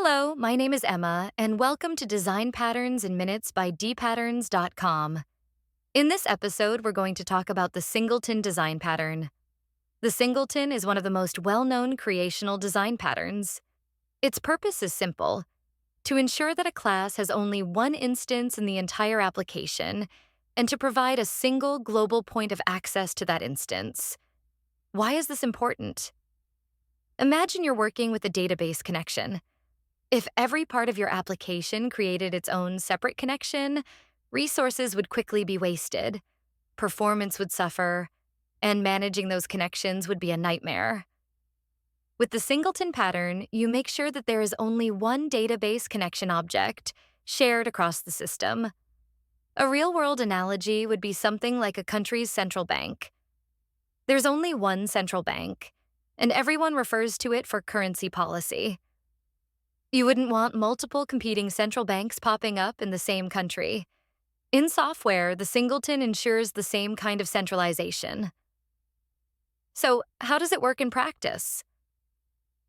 Hello, my name is Emma, and welcome to Design Patterns in Minutes by dpatterns.com. In this episode, we're going to talk about the Singleton design pattern. The Singleton is one of the most well-known creational design patterns. Its purpose is simple: to ensure that a class has only one instance in the entire application, and to provide a single global point of access to that instance. Why is this important? Imagine you're working with a database connection. If every part of your application created its own separate connection, resources would quickly be wasted, performance would suffer, and managing those connections would be a nightmare. With the Singleton pattern, you make sure that there is only one database connection object shared across the system. A real-world analogy would be something like a country's central bank. There's only one central bank, and everyone refers to it for currency policy. You wouldn't want multiple competing central banks popping up in the same country. In software, the Singleton ensures the same kind of centralization. So, how does it work in practice?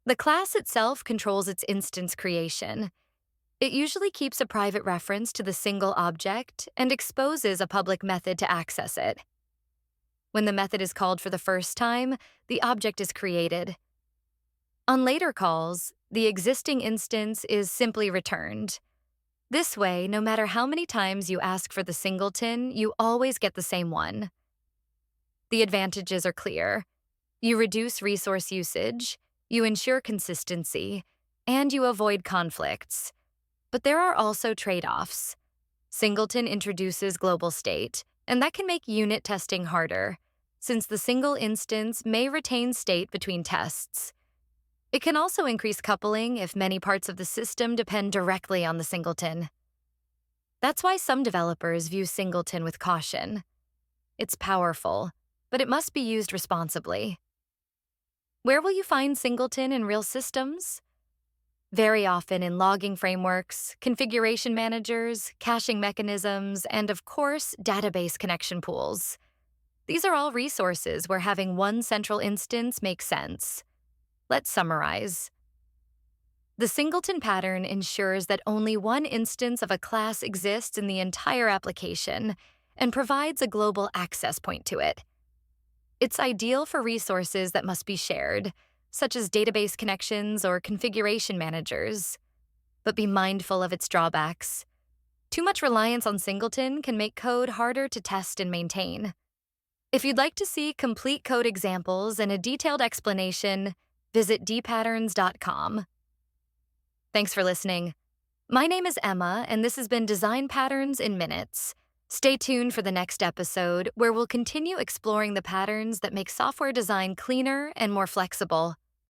The class itself controls its instance creation. It usually keeps a private reference to the single object and exposes a public method to access it. When the method is called for the first time, the object is created. On later calls, the existing instance is simply returned. This way, no matter how many times you ask for the Singleton, you always get the same one. The advantages are clear. You reduce resource usage, you ensure consistency, and you avoid conflicts. But there are also trade-offs. Singleton introduces global state, and that can make unit testing harder, since the single instance may retain state between tests. It can also increase coupling if many parts of the system depend directly on the Singleton. That's why some developers view Singleton with caution. It's powerful, but it must be used responsibly. Where will you find Singleton in real systems? Very often in logging frameworks, configuration managers, caching mechanisms, and of course, database connection pools. These are all resources where having one central instance makes sense. Let's summarize. The Singleton pattern ensures that only one instance of a class exists in the entire application and provides a global access point to it. It's ideal for resources that must be shared, such as database connections or configuration managers. But be mindful of its drawbacks. Too much reliance on Singleton can make code harder to test and maintain. If you'd like to see complete code examples and a detailed explanation, visit dpatterns.com. Thanks for listening. My name is Emma, and this has been Design Patterns in Minutes. Stay tuned for the next episode, where we'll continue exploring the patterns that make software design cleaner and more flexible.